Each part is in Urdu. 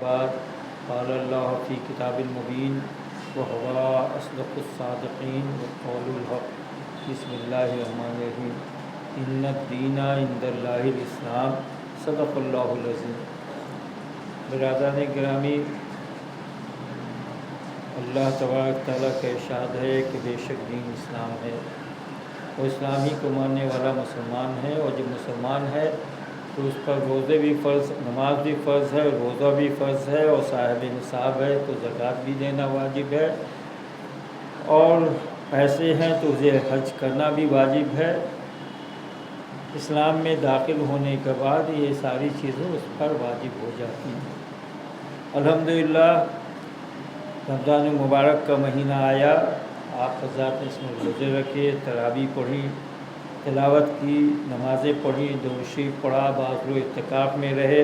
بعد قال اللہ فی کتاب المبین وهو اصدق الصادقین وقول الحق بسم اللہ الرحمن الرحیم ان الدین عند اللہ الاسلام صدق اللہ العظیم۔ برادران گرامی، اللہ تبارک تعالیٰ کا ارشاد ہے کہ بے شک دین اسلام ہے، وہ اسلام ہی کو ماننے والا مسلمان ہے، اور جب مسلمان ہے تو اس پر روزے بھی فرض، نماز بھی فرض ہے، روزہ بھی فرض ہے، اور صاحب نصاب ہے تو زکوٰۃ بھی دینا واجب ہے، اور پیسے ہیں تو اسے حج کرنا بھی واجب ہے۔ اسلام میں داخل ہونے کے بعد یہ ساری چیزیں اس پر واجب ہو جاتی ہیں۔ الحمدللہ رمضان المبارک کا مہینہ آیا، آپ حضرات نے اس میں روزے رکھے، تراویح پڑھی، تلاوت کی، نمازیں پڑھی، درود شریف پڑھا، بعض لوگ اعتکاف میں رہے،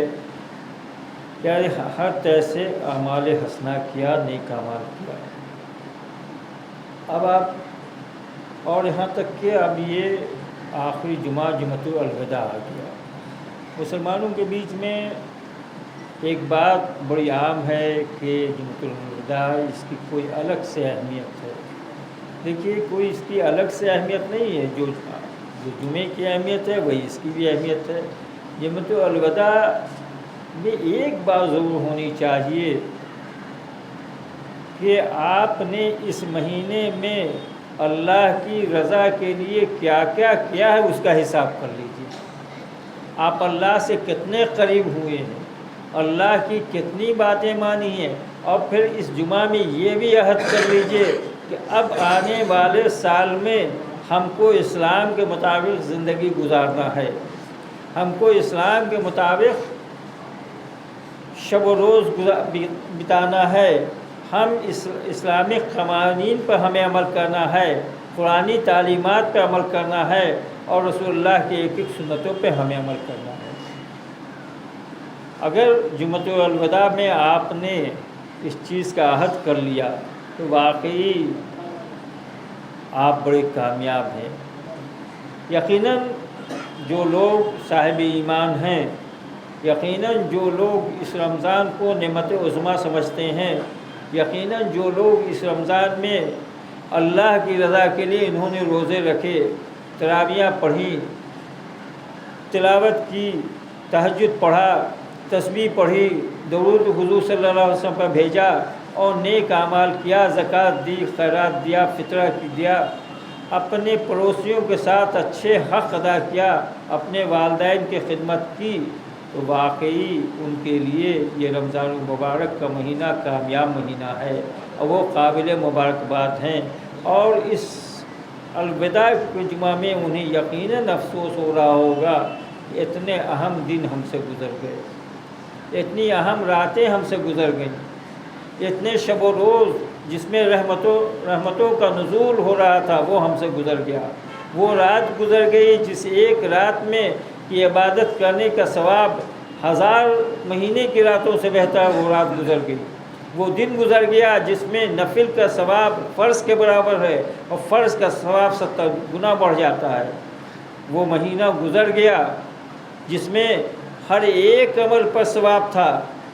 یعنی ہر طرح سے اعمال حسنہ کیا، نیک اعمال کیا۔ اب آپ اور یہاں تک کہ اب یہ آخری جمعہ جمعۃ الوداع آ گیا۔ مسلمانوں کے بیچ میں ایک بات بڑی عام ہے کہ جمعۃ الوداع اس کی کوئی الگ سے اہمیت ہے۔ دیکھیے، کوئی اس کی الگ سے اہمیت نہیں ہے، جو جمعے کی اہمیت ہے وہی اس کی بھی اہمیت ہے۔ جمعۃ الوداع میں ایک بات ضرور ہونی چاہیے کہ آپ نے اس مہینے میں اللہ کی رضا کے لیے کیا کیا کیا ہے، اس کا حساب کر لیجیے۔ آپ اللہ سے کتنے قریب ہوئے ہیں، اللہ کی کتنی باتیں مانی ہیں، اور پھر اس جمعہ میں یہ بھی عہد کر لیجیے کہ اب آنے والے سال میں ہم کو اسلام کے مطابق زندگی گزارنا ہے، ہم کو اسلام کے مطابق شب و روز بتانا ہے، ہم اسلامک قوانین پر ہمیں عمل کرنا ہے، قرآنی تعلیمات پہ عمل کرنا ہے، اور رسول اللہ کے ایک ایک سنتوں پہ ہمیں عمل کرنا ہے۔ اگر جمعۃ الوداع میں آپ نے اس چیز کا عہد کر لیا تو واقعی آپ بڑے کامیاب ہیں۔ یقیناً جو لوگ صاحب ایمان ہیں، یقیناً جو لوگ اس رمضان کو نعمت عظمیٰ سمجھتے ہیں، یقیناً جو لوگ اس رمضان میں اللہ کی رضا کے لیے انہوں نے روزے رکھے، تراویحیں پڑھی، تلاوت کی، تہجد پڑھا، تسبیح پڑھی، درود حضور صلی اللہ علیہ وسلم پر بھیجا، اور نیک اعمال کیا، زکوٰۃ دی، خیرات دیا، فطرہ دیا، اپنے پڑوسیوں کے ساتھ اچھے حق ادا کیا، اپنے والدین کی خدمت کی، تو واقعی ان کے لیے یہ رمضان المبارک کا مہینہ کامیاب مہینہ ہے، اور وہ قابل مبارکباد ہیں۔ اور اس الوداع کے جمعہ میں انہیں یقیناً افسوس ہو رہا ہوگا کہ اتنے اہم دن ہم سے گزر گئے، اتنی اہم راتیں ہم سے گزر گئیں، اتنے شب و روز جس میں رحمتوں کا نزول ہو رہا تھا وہ ہم سے گزر گیا، وہ رات گزر گئی جس ایک رات میں کی عبادت کرنے کا ثواب 1000 مہینے کی راتوں سے بہتر وہ رات گزر گئی، وہ دن گزر گیا جس میں نفل کا ثواب فرض کے برابر ہے، اور فرض کا ثواب 70 گنا بڑھ جاتا ہے، وہ مہینہ گزر گیا جس میں ہر ایک عمل پر ثواب تھا۔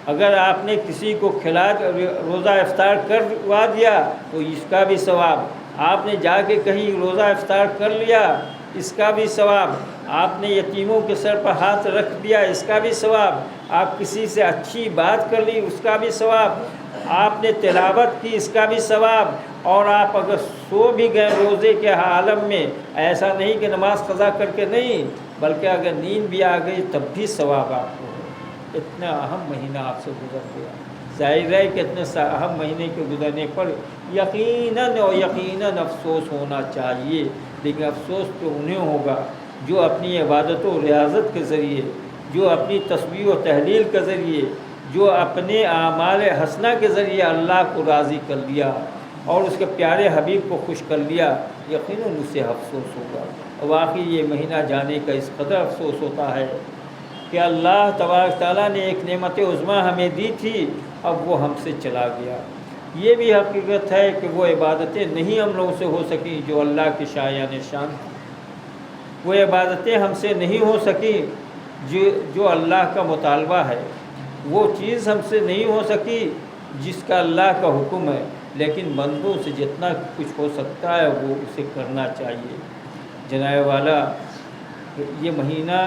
اگر آپ نے کسی کو روزہ افطار کروا دیا تو اس کا بھی ثواب، آپ نے جا کے کہیں روزہ افطار کر لیا اس کا بھی ثواب، آپ نے یتیموں کے سر پر ہاتھ رکھ دیا اس کا بھی ثواب، آپ کسی سے اچھی بات کر لی اس کا بھی ثواب، آپ نے تلاوت کی اس کا بھی ثواب، اور آپ اگر سو بھی گئے روزے کے عالم میں، ایسا نہیں کہ نماز قضا کر کے نہیں، بلکہ اگر نیند بھی آ گئی تب بھی ثواب آپ کو ہے۔ اتنا اہم مہینہ آپ سے گزر گیا، ظاہر ہے کہ اتنے اہم مہینے کے گزرنے پر یقیناً افسوس ہونا چاہیے، لیکن افسوس تو انہیں ہوگا جو اپنی عبادت و ریاضت کے ذریعے، جو اپنی تسبیح و تحلیل کے ذریعے، جو اپنے اعمال حسنہ کے ذریعے اللہ کو راضی کر لیا اور اس کے پیارے حبیب کو خوش کر لیا، یقیناً اسے افسوس ہوگا۔ واقعی یہ مہینہ جانے کا اس قدر افسوس ہوتا ہے کہ اللہ تبارک تعالیٰ نے ایک نعمت عظمیٰ ہمیں دی تھی، اب وہ ہم سے چلا گیا۔ یہ بھی حقیقت ہے کہ وہ عبادتیں نہیں ہم لوگوں سے ہو سکیں جو اللہ کی شایان شان تھی، وہ عبادتیں ہم سے نہیں ہو سکیں جو اللہ کا مطالبہ ہے، وہ چیز ہم سے نہیں ہو سکی جس کا اللہ کا حکم ہے، لیکن بندوں سے جتنا کچھ ہو سکتا ہے وہ اسے کرنا چاہیے۔ جناب والا یہ مہینہ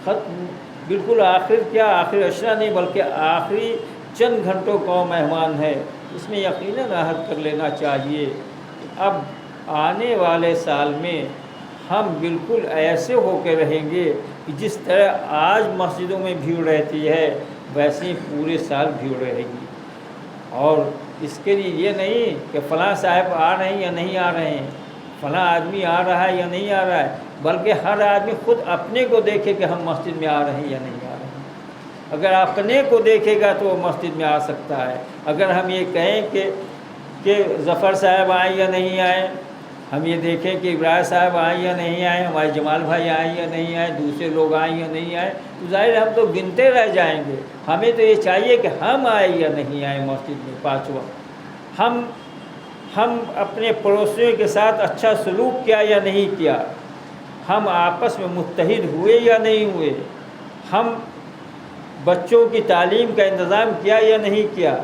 ختم بالکل آخر کیا آخر اشرا نہیں بلکہ آخری چند گھنٹوں کا مہمان ہے، اس میں یقیناً راحت کر لینا چاہیے۔ اب آنے والے سال میں ہم بالکل ایسے ہو کے رہیں گے کہ جس طرح آج مسجدوں میں بھیڑ رہتی ہے ویسے ہی پورے سال بھیڑ رہے گی، اور اس کے لیے یہ نہیں کہ فلاں صاحب آ رہے ہیں یا نہیں آ رہے ہیں، فلاں آدمی آ رہا ہے یا نہیں آ رہا ہے، بلکہ ہر آدمی خود اپنے کو دیکھے کہ ہم مسجد میں آ رہے ہیں یا نہیں آ رہے ہیں۔ اگر اپنے کو دیکھے گا تو وہ مسجد میں آ سکتا ہے۔ اگر ہم یہ کہیں کہ ظفر صاحب آئیں یا نہیں آئیں، ہم یہ دیکھیں کہ ابراہیم صاحب آئیں یا نہیں آئیں، ہمارے جمال بھائی آئیں یا نہیں آئیں، دوسرے لوگ آئیں یا نہیں آئیں، تو ظاہر ہم تو گنتے رہ جائیں گے۔ ہمیں تو یہ چاہیے کہ ہم آئیں یا نہیں آئیں مسجد میں 5 وقت، ہم اپنے پڑوسیوں کے ساتھ اچھا سلوک کیا یا نہیں کیا، ہم آپس میں متحد ہوئے یا نہیں ہوئے، ہم بچوں کی تعلیم کا انتظام کیا یا نہیں کیا،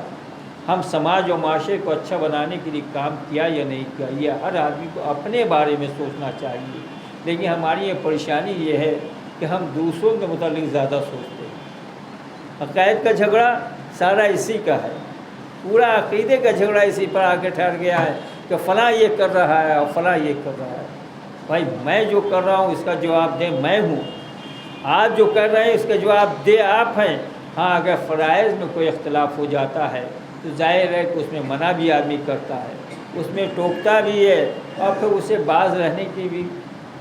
ہم سماج و معاشرے کو اچھا بنانے کے لیے کام کیا یا نہیں کیا، یہ ہر آدمی کو اپنے بارے میں سوچنا چاہیے۔ لیکن ہماری یہ پریشانی یہ ہے کہ ہم دوسروں کے متعلق زیادہ سوچتے ہیں۔ عقائد کا جھگڑا سارا اسی کا ہے، پورا عقیدے کا جھگڑا اسی پر آ کے ٹھہر گیا ہے کہ فلاں یہ کر رہا ہے اور فلاں یہ کر رہا ہے۔ بھائی میں جو کر رہا ہوں اس کا جواب دیں میں ہوں، آپ جو کر رہے ہیں اس کا جواب دے آپ ہیں۔ ہاں اگر فرائض میں کوئی اختلاف ہو جاتا ہے تو ظاہر ہے کہ اس میں منع بھی آدمی کرتا ہے، اس میں ٹوکتا بھی ہے، اور پھر اسے باز رہنے کی بھی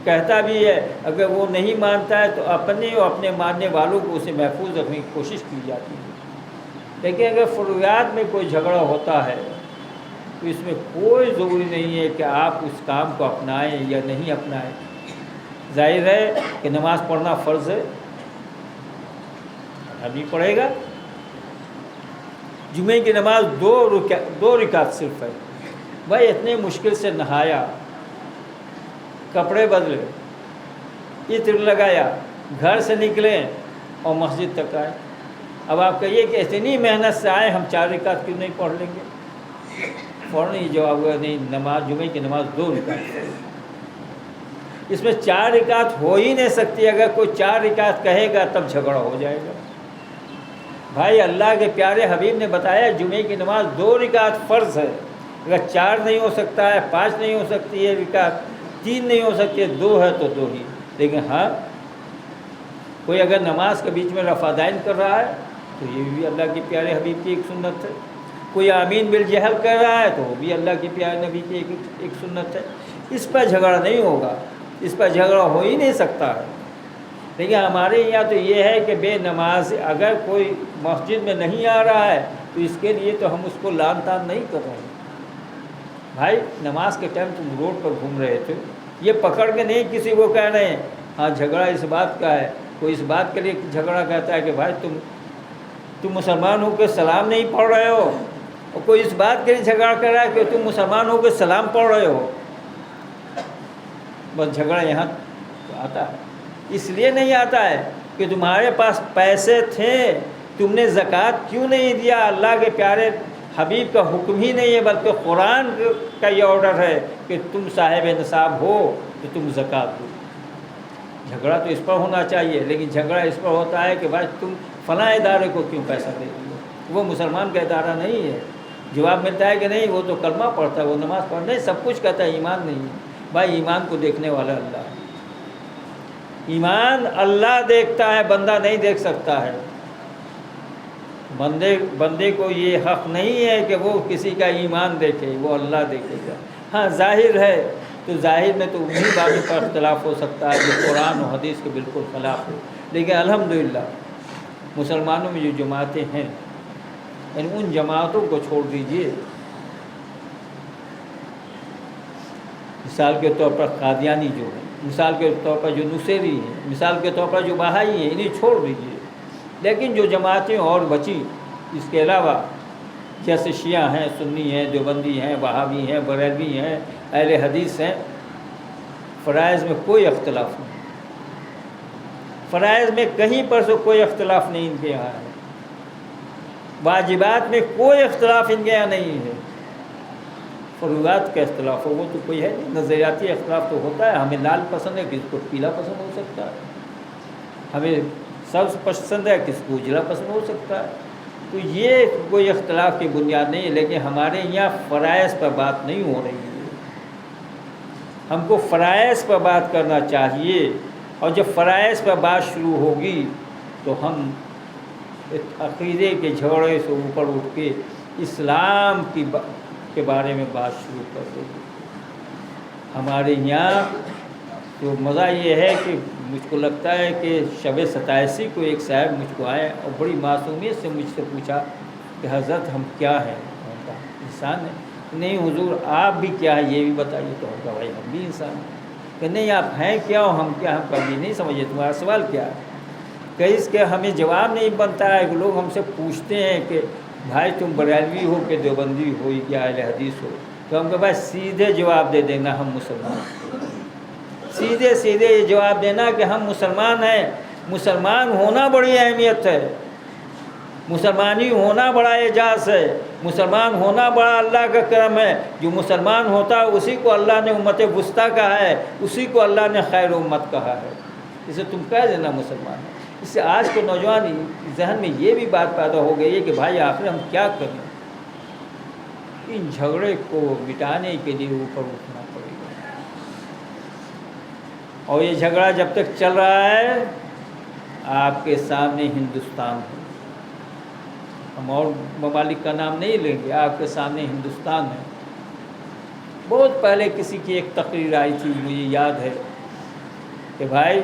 کہتا بھی ہے۔ اگر وہ نہیں مانتا ہے تو اپنے اور اپنے ماننے والوں کو اسے محفوظ رکھنے کی کوشش کی جاتی ہے۔ لیکن اگر فروعات میں کوئی جھگڑا ہوتا ہے تو اس میں کوئی ضروری نہیں ہے کہ آپ اس کام کو اپنائیں یا نہیں اپنائیں۔ ظاہر ہے کہ نماز پڑھنا فرض ہے، ابھی پڑھے گا۔ جمعے کی نماز 2 رکعت صرف ہے۔ بھائی اتنے مشکل سے نہایا، کپڑے بدلے، عطر لگایا، گھر سے نکلے اور مسجد تک آئے۔ اب آپ کہیے کہ اتنی محنت سے آئے ہم 4 رکعت کیوں نہیں پڑھ لیں گے؟ فوراً یہ جواب ہوا نہیں، نماز جمعے کی نماز 2 رکعت ہے، اس میں 4 رکعت ہو ہی نہیں سکتی۔ اگر کوئی 4 رکعت کہے گا تب جھگڑا ہو جائے گا۔ بھائی اللہ کے پیارے حبیب نے بتایا جمعے کی نماز 2 رکعت فرض ہے۔ اگر 4 نہیں ہو سکتا ہے، 5 نہیں ہو سکتی ہے رکعت، 3 نہیں ہو سکتی ہے، 2 ہے تو 2 ہی۔ لیکن ہاں کوئی اگر نماز کے بیچ میں رفع دائن کر رہا ہے تو یہ بھی اللہ کے پیارے حبیب کی ایک سنت ہے۔ کوئی آمین بالجہل کر رہا ہے تو وہ بھی اللہ کے پیارے نبی کی ایک سنت ہے۔ اس پر جھگڑا نہیں ہوگا، اس پر جھگڑا ہو ہی نہیں سکتا ہے۔ لیکن ہمارے یہاں تو یہ ہے کہ بے نماز اگر کوئی مسجد میں نہیں آ رہا ہے تو اس کے لیے تو ہم اس کو لعن طعن نہیں کر رہے ہیں۔ بھائی نماز کے ٹائم تم روڈ پر گھوم رہے تھے، یہ پکڑ کے نہیں کسی کو کہہ رہے ہیں ہاں جھگڑا اس بات کا ہے۔ کوئی اس بات کے لیے جھگڑا کہتا ہے کہ بھائی تم مسلمان ہو کے سلام نہیں پڑھ رہے ہو، اور کوئی اس بات کے لیے جھگڑا کر رہا ہے کہ تم مسلمان ہو کے سلام پڑھ رہے ہو۔ بس جھگڑا یہاں آتا ہے، اس لیے نہیں آتا ہے کہ تمہارے پاس پیسے تھے، تم نے زکوٰۃ کیوں نہیں دیا۔ اللہ کے پیارے حبیب کا حکم ہی نہیں ہے بلکہ قرآن کا یہ آرڈر ہے کہ تم صاحب نصاب ہو تو تم زکوٰۃ دو۔ جھگڑا تو اس پر ہونا چاہیے، لیکن جھگڑا اس پر ہوتا ہے کہ بھائی تم فلاں ادارے کو کیوں پیسہ دے دو، وہ مسلمان کا ادارہ نہیں ہے۔ جواب ملتا ہے کہ نہیں وہ تو کلمہ پڑھتا ہے، وہ نماز پڑھتا ہے، سب کچھ کہتا ہے، ایمان نہیں ہے۔ بھائی ایمان کو دیکھنے والا اللہ ہے، ایمان اللہ دیکھتا ہے، بندہ نہیں دیکھ سکتا ہے۔ بندے کو یہ حق نہیں ہے کہ وہ کسی کا ایمان دیکھے، وہ اللہ دیکھے گا۔ ہاں ظاہر ہے تو ظاہر میں تو انہیں باتوں پر اختلاف ہو سکتا ہے جو قرآن و حدیث کے بالکل خلاف ہو، لیکن الحمدللہ مسلمانوں میں جو جماعتیں ہیں یعنی ان جماعتوں کو چھوڑ دیجئے۔ مثال کے طور پر قادیانی جو ہیں، مثال کے طور پر جو نصیری ہیں، مثال کے طور پر جو بہائی ہیں، انہیں چھوڑ دیجئے۔ لیکن جو جماعتیں اور بچی اس کے علاوہ جیسے شیعہ ہیں، سنی ہیں، دیوبندی ہیں، وہابی ہیں، بریلوی ہیں، اہل حدیث ہیں، فرائض میں کوئی اختلاف نہیں، فرائض میں کہیں پر سے کوئی اختلاف نہیں ان کے یہاں ہے۔ واجبات میں کوئی اختلاف ان کے یہاں نہیں ہے. فروغات کا اختلاف ہو وہ تو کوئی ہے نہیں. نظریاتی اختلاف تو ہوتا ہے، ہمیں لال پسند ہے، کسی کو پیلا پسند ہو سکتا ہے، ہمیں سبز پسند ہے، کسی کو اجلا پسند ہو سکتا ہے. تو یہ کوئی اختلاف کی بنیاد نہیں ہے. لیکن ہمارے یہاں فرائض پر بات نہیں ہو رہی ہے. ہم کو فرائض پر بات کرنا چاہیے، اور جب فرائض پر بات شروع ہوگی تو ہم عقیدے کے جھگڑے سے اوپر اٹھ کے اسلام کے بارے میں بات شروع کر دیں گے. ہمارے یہاں تو مزہ یہ ہے کہ مجھ کو لگتا ہے کہ شب 87 کو ایک صاحب مجھ کو آئے اور بڑی معصومیت سے مجھ سے پوچھا کہ حضرت ہم کیا ہیں؟ انسان ہیں. نہیں حضور آپ بھی کیا ہے یہ بھی بتائیے. تو ہوگا بھائی ہم بھی انسان ہیں. کہ نہیں آپ ہیں کیا ہو ہم کیا؟ ہم کبھی نہیں سمجھے تمہارا سوال کیا ہے. کہ اس کے ہمیں جواب نہیں بنتا ہے. لوگ ہم سے پوچھتے ہیں کہ بھائی تم بریلوی ہو کہ دیوبندی ہو یا اہل حدیث ہو؟ تو ہم کہ بھائی سیدھے جواب دے دینا ہم مسلمان. سیدھے سیدھے یہ جواب دینا کہ ہم مسلمان ہیں. مسلمان ہونا بڑی اہمیت ہے، مسلمانی ہونا بڑا اعزاز ہے، مسلمان ہونا بڑا اللہ کا کرم ہے. جو مسلمان ہوتا ہے اسی کو اللہ نے امت وسطیٰ کہا ہے، اسی کو اللہ نے خیر امت کہا ہے. اسے تم کہہ دینا مسلمان ہے. اس سے آج کے نوجوان ذہن میں یہ بھی بات پیدا ہو گئی ہے کہ بھائی آخر ہم کیا کریں. ان جھگڑے کو مٹانے کے لیے اوپر اٹھنا پڑے گا. اور یہ جھگڑا جب تک چل رہا ہے آپ کے سامنے ہندوستان ہے. ہم اور ممالک کا نام نہیں لیں گے، آپ کے سامنے ہندوستان ہے. بہت پہلے کسی کی ایک تقریر آئی تھی، مجھے یاد ہے کہ بھائی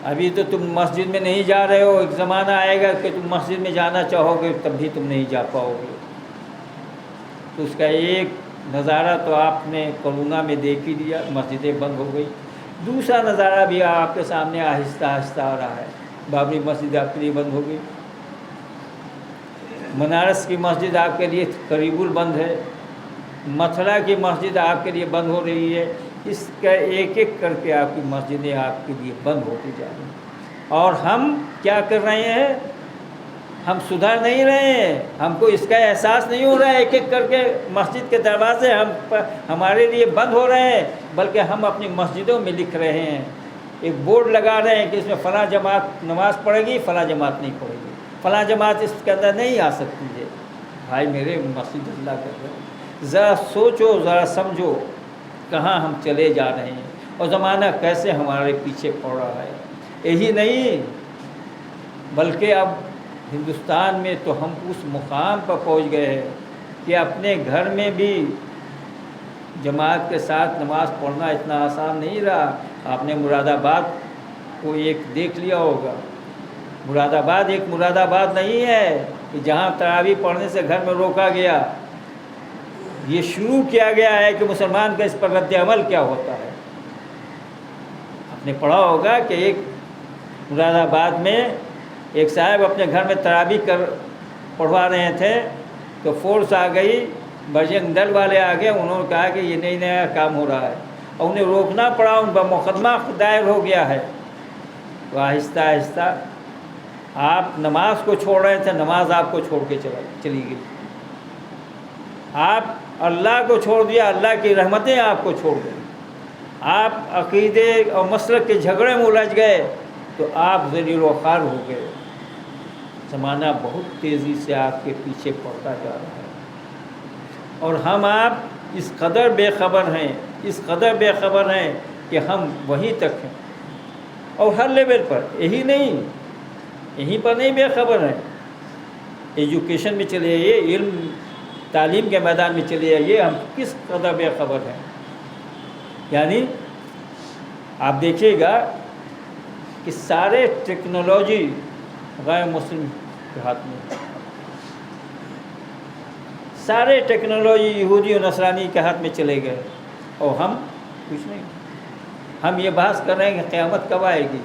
ابھی تو تم مسجد میں نہیں جا رہے ہو، ایک زمانہ آئے گا کہ تم مسجد میں جانا چاہو گے تب بھی تم نہیں جا پاؤ گے. تو اس کا ایک نظارہ تو آپ نے کرونا میں دیکھ ہی لیا، مسجدیں بند ہو گئی. دوسرا نظارہ بھی آپ کے سامنے آہستہ آہستہ آ رہا ہے. بابری مسجد آپ کے لیے بند ہو گئی، بنارس کی مسجد آپ کے لیے قریب البند ہے، متھرا کی مسجد آپ کے لیے بند ہو رہی ہے. اس کا ایک ایک کر کے آپ کی مسجدیں آپ کے لیے بند ہوتی جا رہی ہیں. اور ہم کیا کر رہے ہیں؟ ہم سدھر نہیں رہے ہیں. ہم کو اس کا احساس نہیں ہو رہا ہے ایک ایک کر کے مسجد کے دروازے ہمارے لیے بند ہو رہے ہیں. بلکہ ہم اپنی مسجدوں میں لکھ رہے ہیں، ایک بورڈ لگا رہے ہیں کہ اس میں فلاں جماعت نماز پڑھے گی، فلاں جماعت نہیں پڑھے گی، فلاں جماعت اس کے اندر نہیں آ سکتی ہے. بھائی میرے مسجد اللہ کر رہے ہیں. ذرا سوچو، ذرا سمجھو کہاں ہم چلے جا رہے ہیں اور زمانہ کیسے ہمارے پیچھے پڑ رہا ہے. یہی نہیں بلکہ اب ہندوستان میں تو ہم اس مقام پر پہنچ گئے ہیں کہ اپنے گھر میں بھی جماعت کے ساتھ نماز پڑھنا اتنا آسان نہیں رہا. آپ نے مراد آباد کو ایک دیکھ لیا ہوگا. مراد آباد ایک مراد آباد نہیں ہے کہ جہاں تراویح پڑھنے سے گھر میں روکا گیا. یہ شروع کیا گیا ہے کہ مسلمان کا اس پر رد عمل کیا ہوتا ہے. آپ نے پڑھا ہوگا کہ ایک مراد آباد میں ایک صاحب اپنے گھر میں تراویح پڑھوا رہے تھے تو فورس آ گئی، بجرنگ دل والے آ گئے. انہوں نے کہا کہ یہ نئی نیا کام ہو رہا ہے اور انہیں روکنا پڑا. ان پر مقدمہ دائر ہو گیا ہے. تو آہستہ آہستہ آپ نماز کو چھوڑ رہے تھے، نماز آپ کو چھوڑ کے چلی گئی. آپ اللہ کو چھوڑ دیا، اللہ کی رحمتیں آپ کو چھوڑ گئی. آپ عقیدے اور مسلک کے جھگڑے میں الجھ گئے تو آپ ذلیل و خوار ہو گئے. زمانہ بہت تیزی سے آپ کے پیچھے پڑتا جا رہا ہے اور ہم آپ اس قدر بے خبر ہیں، اس قدر بے خبر ہیں کہ ہم وہیں تک ہیں. اور ہر لیول پر، یہی نہیں، یہیں پر نہیں بے خبر ہیں. ایجوکیشن میں چلے آئیے، علم تعلیم کے میدان میں چلے آئیے، ہم کس قدر بے خبر ہیں. یعنی آپ دیکھیے گا کہ سارے ٹیکنالوجی غیر مسلم کے ہاتھ میں، سارے ٹیکنالوجی یہودی اور نصرانی کے ہاتھ میں چلے گئے اور ہم کچھ نہیں. ہم یہ بحث کر رہے ہیں کہ قیامت کب آئے گی.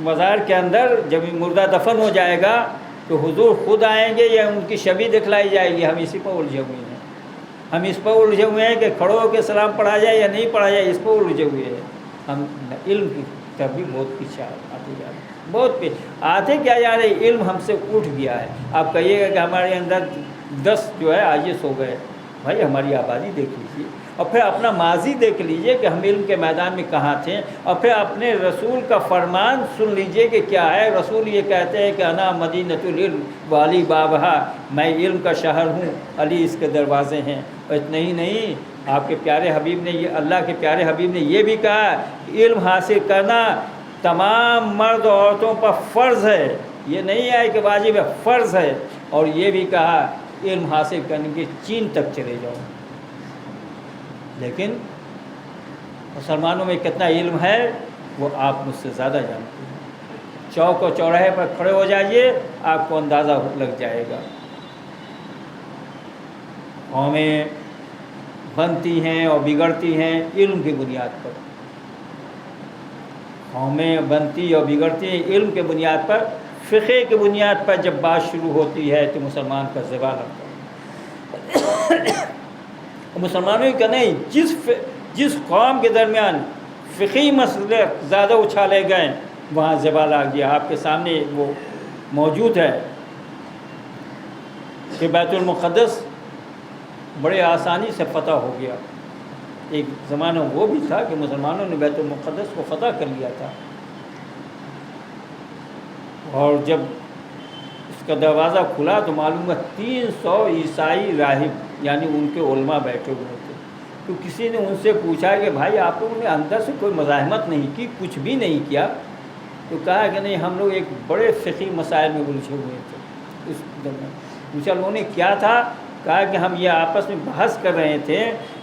مزار کے اندر جب مردہ دفن ہو جائے گا تو حضور خود آئیں گے یا ان کی شبیہ دکھلائی جائے گی. ہم اسی پر الجھے ہوئے ہیں. ہم اس پر الجھے ہوئے ہیں کہ کھڑے ہو کے سلام پڑھا جائے یا نہیں پڑھا جائے، اس پر الجھے ہوئے ہیں. ہم علم کی طرف بھی بہت پیچھے آتے جا رہے ہیں. بہت پہ آتے کیا جا رہے علم ہم سے اٹھ گیا ہے. آپ کہیے گا کہ ہمارے اندر 10 جو ہے IAS ہو گئے. بھائی ہماری آبادی دیکھ لیجیے اور پھر اپنا ماضی دیکھ لیجیے کہ ہم علم کے میدان میں کہاں تھے, اور پھر اپنے رسول کا فرمان سن لیجیے کہ کیا ہے. رسول یہ کہتے ہیں کہ انا مدینۃ العلم والی بابہا, میں علم کا شہر ہوں, علی اس کے دروازے ہیں. اور اتنا ہی نہیں, آپ کے پیارے حبیب نے یہ, اللہ کے پیارے حبیب نے یہ بھی کہا علم حاصل کرنا تمام مرد و عورتوں پر فرض ہے. یہ نہیں ہے کہ واجب ہے, فرض ہے. اور یہ بھی کہا علم حاصل کرنے کے چین تک چلے جاؤ. لیکن مسلمانوں میں کتنا علم ہے وہ آپ مجھ سے زیادہ جانتے ہیں. چوک و چوراہے پر کھڑے ہو جائیے, آپ کو اندازہ لگ جائے گا. قومیں بنتی ہیں اور بگڑتی ہیں علم کی بنیاد پر. قومیں بنتی اور بگڑتی ہیں علم کے بنیاد پر. فقہ کی بنیاد پر جب بات شروع ہوتی ہے تو مسلمان کا زوال ہوتا ہے. مسلمانوں کا نہیں, جس قوم کے درمیان فقہی مسئلے زیادہ اچھالے گئے وہاں زوال آ گیا. آپ کے سامنے وہ موجود ہے کہ بیت المقدس بڑے آسانی سے فتح ہو گیا. ایک زمانہ وہ بھی تھا کہ مسلمانوں نے بیت المقدس کو فتح کر لیا تھا, اور جب اس کا دروازہ کھلا تو معلوم ہے 300 عیسائی راہب یعنی ان کے علماء بیٹھے ہوئے تھے. تو کسی نے ان سے پوچھا کہ بھائی آپ لوگوں نے اندر سے کوئی مزاحمت نہیں کی, کچھ بھی نہیں کیا؟ تو کہا کہ نہیں, ہم لوگ ایک بڑے فقہی مسائل میں الجھے ہوئے تھے. اس درمیان پوچھا لوگوں نے کیا تھا؟ کہا کہ ہم یہ آپس میں بحث کر رہے تھے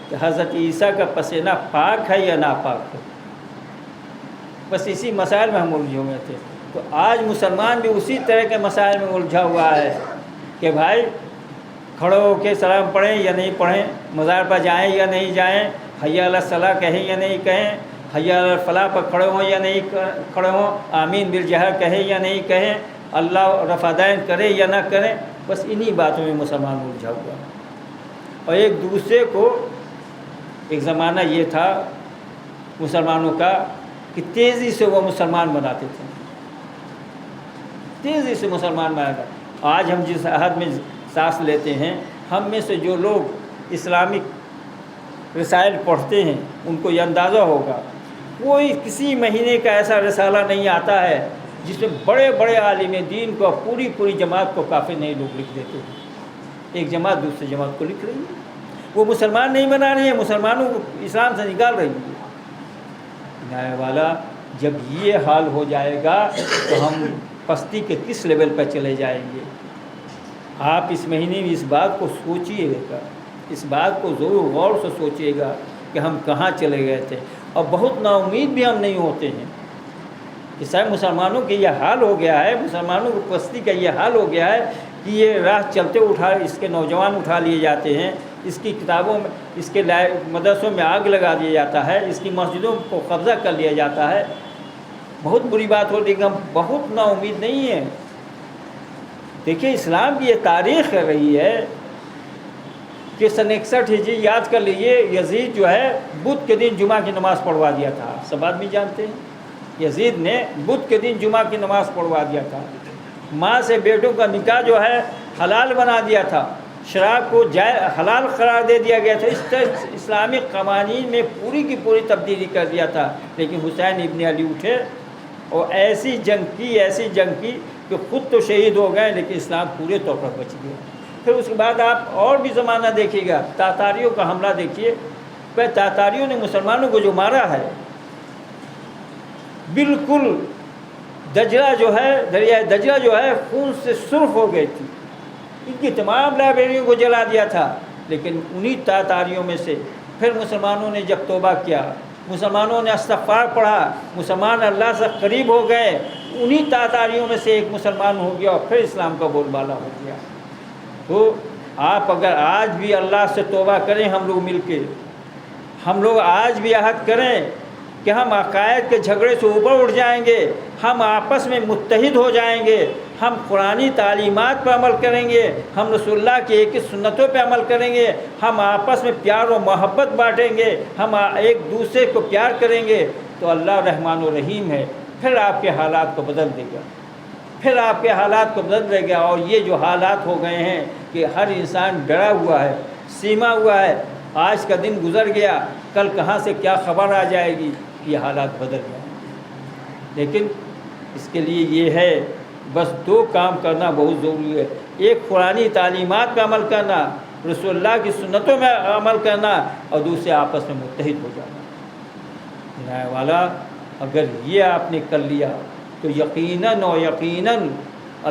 کہ حضرت عیسیٰ کا پسینہ پاک ہے یا ناپاک ہے. بس اسی مسائل میں ہم الجھے ہوئے تھے. تو آج مسلمان بھی اسی طرح کے مسائل میں الجھا ہوا ہے کہ بھائی کھڑے ہو کے سلام پڑھیں یا نہیں پڑھیں, مزار پر جائیں یا نہیں جائیں, حی علی الصلاۃ کہیں یا نہیں کہیں, حی علی الفلاح پر کھڑے ہوں یا نہیں کھڑے ہوں, آمین بالجہر کہیں یا نہیں کہیں, اللہ رفع دین کرے یا نہ کریں. بس انہی باتوں میں مسلمان الجھا ہوا. اور ایک دوسرے کو, ایک زمانہ یہ تھا مسلمانوں کا کہ تیزی سے وہ مسلمان بناتے تھے, تیزی سے مسلمان بناتے. آج ہم جس عہد میں سانس لیتے ہیں, ہم میں سے جو لوگ اسلامک رسائل پڑھتے ہیں ان کو یہ اندازہ ہوگا کوئی کسی مہینے کا ایسا رسالہ نہیں آتا ہے جس میں بڑے بڑے عالم دین کو پوری جماعت کو کافی نئے لوگ لکھ دیتے ہیں. ایک جماعت دوسری جماعت کو لکھ رہی ہے, وہ مسلمان نہیں بنا رہی ہے, مسلمانوں کو اسلام سے نکال رہی ہے. نیا والا جب یہ حال ہو جائے گا تو ہم پستی کے کس لیول پر چلے جائیں گے. آپ اس مہینے میں اس بات کو سوچیے گا, اس بات کو ضرور غور سے سوچیے گا کہ ہم کہاں چلے گئے تھے. اور بہت نا امید بھی ہم نہیں ہوتے ہیں کہ صاحب مسلمانوں کے یہ حال ہو گیا ہے, مسلمانوں کو پستی کا یہ حال ہو گیا ہے کہ یہ راہ چلتے اس کے نوجوان اٹھا لیے جاتے ہیں, اس کی کتابوں میں, اس کے مدرسوں میں آگ لگا دیا جاتا ہے, اس کی مسجدوں کو قبضہ کر لیا جاتا ہے. بہت بری بات ہو, لیکن ہم بہت نا امید نہیں ہیں. دیکھیے اسلام کی یہ تاریخ کر رہی ہے کہ سن 61 ہجری یاد کر لیجیے, یزید جو ہے بدھ کے دن جمعہ کی نماز پڑھوا دیا تھا. سب آدمی جانتے ہیں یزید نے بدھ کے دن جمعہ کی نماز پڑھوا دیا تھا. ماں سے بیٹوں کا نکاح جو ہے حلال بنا دیا تھا, شراب کو حلال قرار دے دیا گیا تھا. اس طرح اسلامی قوانین میں پوری کی پوری تبدیلی کر دیا تھا. لیکن حسین ابن علی اٹھے اور ایسی جنگ کی کہ خود تو شہید ہو گئے لیکن اسلام پورے طور پر بچ گیا. پھر اس کے بعد آپ اور بھی زمانہ دیکھیے گا, تاتاریوں کا حملہ دیکھیے. پھر تاتاریوں نے مسلمانوں کو جو مارا ہے, بالکل دجلہ جو ہے, دریائے دجلہ جو ہے خون سے سرخ ہو گئی تھی. ان کی تمام لائبریریوں کو جلا دیا تھا. لیکن انہی تاتاریوں میں سے پھر مسلمانوں نے جب توبہ کیا, مسلمانوں نے استغفار پڑھا, مسلمان اللہ سے قریب ہو گئے, انہی تاتاریوں میں سے ایک مسلمان ہو گیا اور پھر اسلام کا بول بالا ہو گیا. تو آپ اگر آج بھی اللہ سے توبہ کریں, ہم لوگ مل کے, ہم لوگ آج بھی عہد کریں کہ ہم عقائد کے جھگڑے سے اوپر اٹھ جائیں گے, ہم آپس میں متحد ہو جائیں گے, ہم قرآنی تعلیمات پر عمل کریں گے, ہم رسول اللہ کی ایک سنتوں پہ عمل کریں گے, ہم آپس میں پیار و محبت بانٹیں گے, ہم ایک دوسرے کو پیار کریں گے, تو اللہ رحمان و رحیم ہے. پھر آپ کے حالات کو بدل دے گا، پھر آپ کے حالات کو بدل دے گا۔ اور یہ جو حالات ہو گئے ہیں کہ ہر انسان ڈرا ہوا ہے، سیما ہوا ہے، آج کا دن گزر گیا، کل کہاں سے کیا خبر آ جائے گی، یہ حالات بدل گئے۔ لیکن اس کے لیے یہ ہے بس دو کام کرنا بہت ضروری ہے، ایک قرآنی تعلیمات پہ عمل کرنا، رسول اللہ کی سنتوں میں عمل کرنا، اور دوسرے آپس میں متحد ہو جانا۔ عنایت والا اگر یہ آپ نے کر لیا تو یقیناً اور یقیناً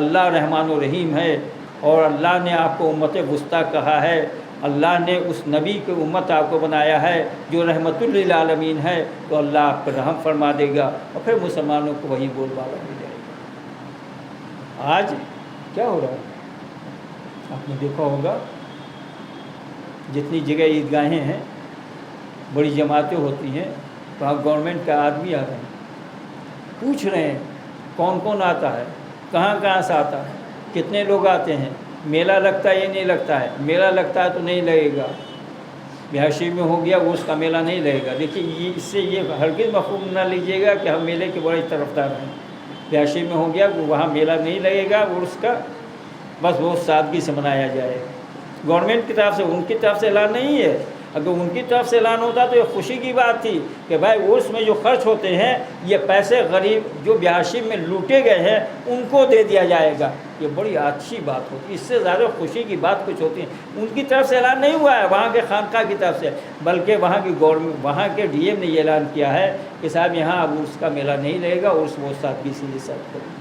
اللہ رحمان و رحیم ہے، اور اللہ نے آپ کو امت وسطیٰ کہا ہے، اللہ نے اس نبی کی امت آپ کو بنایا ہے جو رحمت للعالمین ہے، تو اللہ آپ پر رحم فرما دے گا، اور پھر مسلمانوں کو وہی بول بالا ہو جائے گا۔ آج کیا ہو رہا ہے آپ نے دیکھا ہوگا، جتنی جگہ عیدگاہیں ہیں، بڑی جماعتیں ہوتی ہیں، وہاں گورنمنٹ کا آدمی آ رہے ہیں، پوچھ رہے ہیں کون کون آتا ہے، کہاں کہاں سے آتا ہے، کتنے لوگ آتے ہیں، میلہ لگتا ہے یا نہیں لگتا ہے، میلہ لگتا ہے تو نہیں لگے گا، بیاشی میں ہو گیا وہ اس کا میلہ نہیں لگے گا۔ دیکھیے اس سے یہ ہرگز مفہوم نہ لیجیے گا کہ ہم میلے کے بڑے طرفدار ہیں، بیاشی میں ہو گیا وہاں میلہ نہیں لگے گا، اور اس کا بس وہ سادگی سے منایا جائے گا۔ گورنمنٹ کی طرف سے، ان کی طرف سے اعلان نہیں ہے، اگر ان کی طرف سے اعلان ہوتا تو یہ خوشی کی بات تھی کہ بھائی اس میں جو خرچ ہوتے ہیں یہ پیسے غریب جو بیاشی میں لوٹے گئے ہیں ان کو دے دیا جائے گا، یہ بڑی اچھی بات ہوتی، اس سے زیادہ خوشی کی بات کچھ ہوتی ہے۔ ان کی طرف سے اعلان نہیں ہوا ہے، وہاں کے خانقاہ کی طرف سے، بلکہ وہاں کی گورنمنٹ، وہاں کے ڈی ایم نے یہ اعلان کیا ہے کہ صاحب یہاں اب اس کا میلہ نہیں رہے گا، اور اس وہ سادگی سے یہ سب کریں۔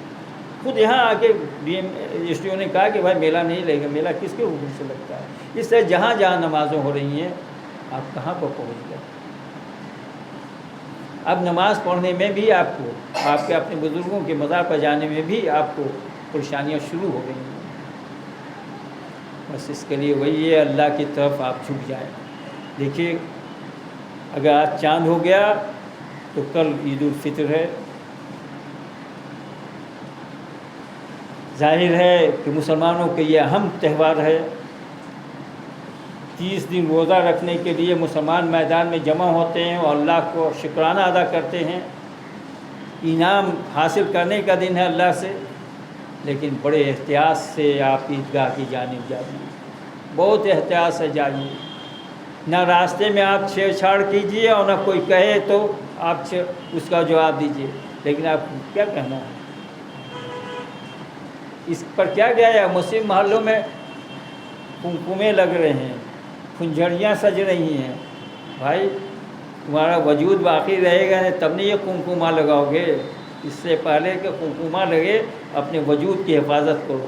خود یہاں آ کے D M S D O نے کہا کہ بھائی میلہ نہیں لگے گا، میلہ کس کے حکم سے لگتا ہے؟ اس سے جہاں جہاں نمازیں ہو رہی ہیں آپ کہاں پر پہنچ گئے؟ اب نماز پڑھنے میں بھی آپ کو، آپ کے اپنے بزرگوں کے مزار پر جانے میں بھی آپ کو پریشانیاں شروع ہو گئی ہیں۔ بس اس کے لیے وہی ہے، اللہ کی طرف آپ جھک جائیں۔ دیکھیے اگر آج چاند ہو گیا تو کل عید الفطر ہے، ظاہر ہے کہ مسلمانوں کے یہ اہم تہوار ہے۔ 30 دن روزہ رکھنے کے لیے مسلمان میدان میں جمع ہوتے ہیں اور اللہ کو شکرانہ ادا کرتے ہیں، انعام حاصل کرنے کا دن ہے اللہ سے، لیکن بڑے احتیاط سے آپ عیدگاہ کی جانب جائیے، بہت احتیاط سے جائیے، نہ راستے میں آپ چھیڑ چھاڑ کیجیے اور نہ کوئی کہے تو آپ اس کا جواب دیجیے، لیکن آپ کیا کہنا ہے؟ اس پر کیا گیا ہے؟ مسلم محلوں میں کنکمے لگ رہے ہیں، پھنجھڑیاں سج رہی ہیں، بھائی تمہارا وجود باقی رہے گا تب نہیں یہ کنکمہ لگاؤ گے، اس سے پہلے کہ کنکمہ لگے اپنے وجود کی حفاظت کرو۔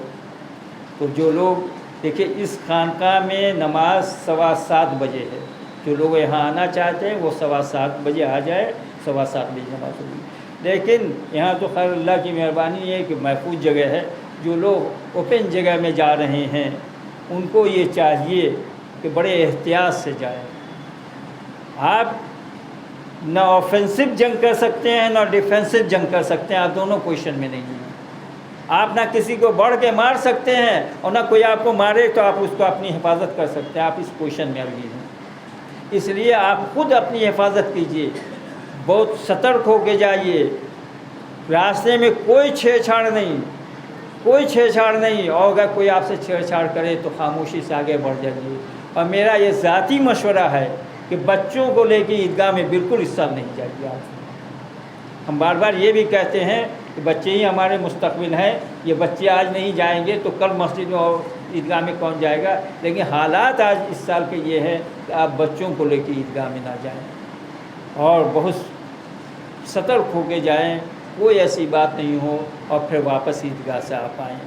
تو جو لوگ دیکھیں اس خانقاہ میں نماز 7:15 بجے ہے، جو لوگ یہاں آنا چاہتے ہیں وہ 7:15 بجے آ جائے، 7:15 بجے نماز ہوگی۔ لیکن یہاں تو خیر اللہ کی مہربانی ہے کہ محفوظ جگہ ہے، جو لوگ اوپن جگہ میں جا رہے ہیں ان کو یہ چاہیے کہ بڑے احتیاط سے جائیں۔ آپ نہ آفینسو جنگ کر سکتے ہیں نہ ڈیفینسو جنگ کر سکتے ہیں، آپ دونوں پوزیشن میں نہیں ہیں۔ آپ نہ کسی کو بڑھ کے مار سکتے ہیں اور نہ کوئی آپ کو مارے تو آپ اس کو اپنی حفاظت کر سکتے ہیں، آپ اس پوزیشن میں ابھی ہیں۔ اس لیے آپ خود اپنی حفاظت کیجیے، بہت سترک ہو کے جائیے، راستے میں کوئی چھیڑ چھاڑ نہیں، کوئی چھیڑ چھاڑ نہیں، اور اگر کوئی آپ سے چھیڑ چھاڑ کرے تو خاموشی سے آگے بڑھ جائیے۔ اور میرا یہ ذاتی مشورہ ہے کہ بچوں کو لے کے عیدگاہ میں بالکل اس سال نہیں جائیے۔ ہم بار بار یہ بھی کہتے ہیں کہ بچے ہی ہمارے مستقبل ہیں، یہ بچے آج نہیں جائیں گے تو کل مسجد میں اور عیدگاہ میں کون جائے گا؟ لیکن حالات آج اس سال کے یہ ہے کہ آپ بچوں کو لے کے عیدگاہ میں نہ جائیں اور بہت سترک ہو کے جائیں، کوئی ایسی بات نہیں ہو اور پھر واپس عیدگاہ سے آپ آئیں۔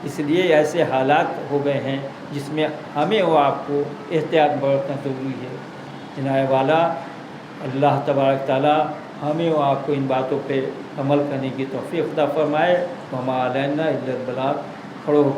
اس لیے ایسے حالات ہو گئے ہیں جس میں ہمیں اور آپ کو احتیاط برتنا ضروری ہے۔ عنایت والا اللہ تبارک تعالیٰ ہمیں اور آپ کو ان باتوں پہ عمل کرنے کی توفیق عطا فرمائے۔ وما علینا الا البلاغ۔ کھڑو ہو کے